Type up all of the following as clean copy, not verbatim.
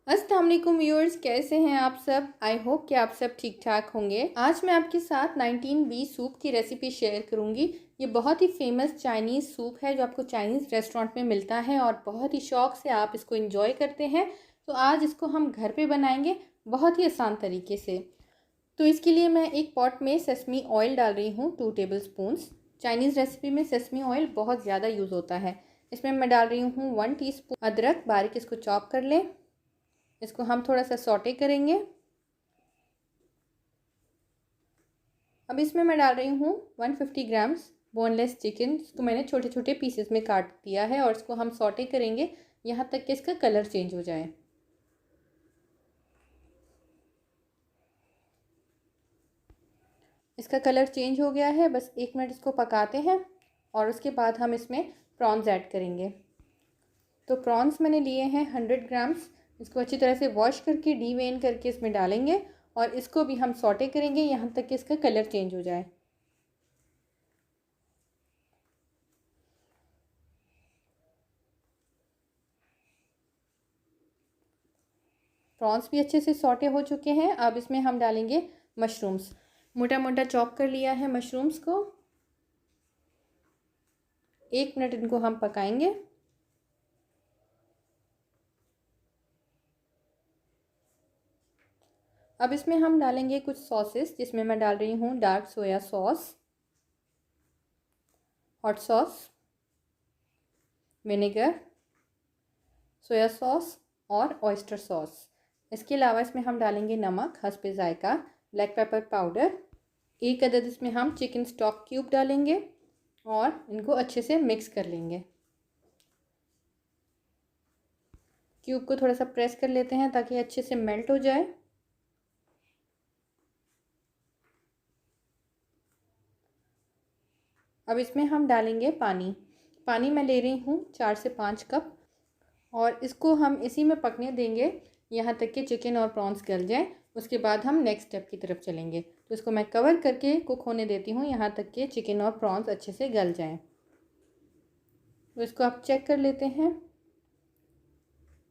अस्सलाम वालेकुम व्यूअर्स, कैसे हैं आप सब। आई होप कि आप सब ठीक ठाक होंगे। आज मैं आपके साथ 19B सूप की रेसिपी शेयर करूंगी। ये बहुत ही फेमस चाइनीज़ सूप है जो आपको चाइनीज़ रेस्टोरेंट में मिलता है और बहुत ही शौक से आप इसको एंजॉय करते हैं। तो आज इसको हम घर पे बनाएंगे बहुत ही आसान तरीके से। तो इसके लिए मैं एक पॉट में सेसमी ऑयल डाल रही हूँ 2 टेबल स्पून्स। चाइनीज़ रेसिपी में सेसमी ऑयल बहुत ज़्यादा यूज़ होता है। इसमें मैं डाल रही हूँ 1 टीस्पून अदरक, बारीक इसको चॉप कर लें। इसको हम थोड़ा सा सॉटे करेंगे। अब इसमें मैं डाल रही हूँ 150 ग्राम्स बोनलेस चिकन। इसको मैंने छोटे छोटे पीसेस में काट दिया है और इसको हम सॉटे करेंगे यहाँ तक कि इसका कलर चेंज हो जाए। इसका कलर चेंज हो गया है, बस 1 मिनट इसको पकाते हैं और उसके बाद हम इसमें प्रॉन्स ऐड करेंगे। तो प्रॉन्स मैंने लिए हैं 100 ग्राम्स। इसको अच्छी तरह से वॉश करके डीवेन करके इसमें डालेंगे और इसको भी हम सॉटे करेंगे यहाँ तक कि इसका कलर चेंज हो जाए। प्रॉन्स भी अच्छे से सॉटे हो चुके हैं। अब इसमें हम डालेंगे मशरूम्स। मोटा मोटा चॉप कर लिया है मशरूम्स को। 1 मिनट इनको हम पकाएंगे। अब इसमें हम डालेंगे कुछ सॉसेस, जिसमें मैं डाल रही हूँ dark soya sauce, hot sauce, vinegar, soya sauce और ऑयस्टर सॉस। इसके अलावा इसमें हम डालेंगे नमक हस्बे जायका, ब्लैक पेपर पाउडर, 1 अदद इसमें हम चिकन स्टॉक क्यूब डालेंगे और इनको अच्छे से मिक्स कर लेंगे। क्यूब को थोड़ा सा प्रेस कर लेते हैं ताकि अच्छे से मेल्ट हो जाए। अब इसमें हम डालेंगे पानी। पानी मैं ले रही हूँ 4 से 5 कप और इसको हम इसी में पकने देंगे यहाँ तक कि चिकन और प्रॉन्स गल जाएं। उसके बाद हम नेक्स्ट स्टेप की तरफ चलेंगे। तो इसको मैं कवर करके कुक होने देती हूँ यहाँ तक कि चिकन और प्रॉन्स अच्छे से गल जाएं। तो इसको आप चेक कर लेते हैं।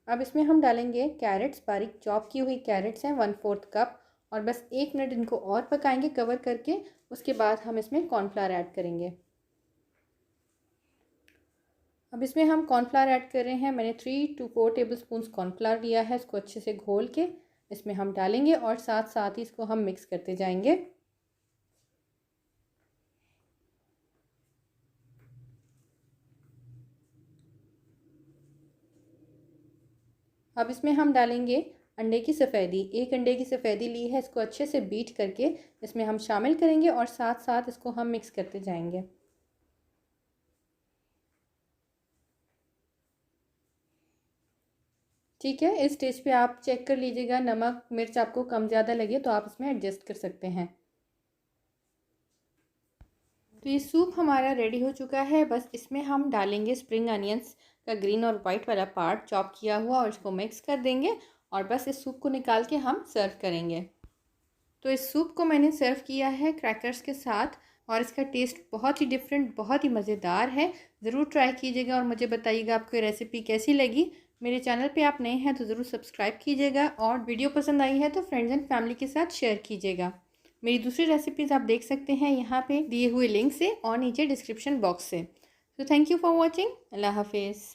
अब इसमें हम डालेंगे कैरेट्स, बारीक चॉप की हुई कैरेट्स हैं 1/4 कप और बस 1 मिनट इनको और पकाएंगे कवर करके। उसके बाद हम इसमें कॉर्नफ्लावर ऐड करेंगे। अब इसमें हम कॉर्नफ्लावर ऐड कर रहे हैं। मैंने 3 to 4 टेबल स्पून कॉर्नफ्लावर लिया है। इसको अच्छे से घोल के इसमें हम डालेंगे और साथ साथ ही इसको हम मिक्स करते जाएंगे। अब इसमें हम डालेंगे अंडे की सफ़ेदी। 1 अंडे की सफ़ेदी ली है, इसको अच्छे से बीट करके इसमें हम शामिल करेंगे और साथ साथ इसको हम मिक्स करते जाएंगे। ठीक है, इस स्टेज पे आप चेक कर लीजिएगा, नमक मिर्च आपको कम ज़्यादा लगे तो आप इसमें एडजस्ट कर सकते हैं। तो ये सूप हमारा रेडी हो चुका है। बस इसमें हम डालेंगे स्प्रिंग अनियंस का ग्रीन और वाइट वाला पार्ट चॉप किया हुआ और इसको मिक्स कर देंगे और बस इस सूप को निकाल के हम सर्व करेंगे। तो इस सूप को मैंने सर्व किया है क्रैकर्स के साथ और इसका टेस्ट बहुत ही डिफरेंट, बहुत ही मज़ेदार है। ज़रूर ट्राई कीजिएगा और मुझे बताइएगा आपको ये रेसिपी कैसी लगी। मेरे चैनल पे आप नए हैं तो ज़रूर सब्सक्राइब कीजिएगा और वीडियो पसंद आई है तो फ्रेंड्स एंड फैमिली के साथ शेयर कीजिएगा। मेरी दूसरी रेसिपीज़ आप देख सकते हैं यहाँ पे दिए हुए लिंक से और नीचे डिस्क्रिप्शन बॉक्स से। तो थैंक यू फॉर वॉचिंग। अल्लाह हाफिज़।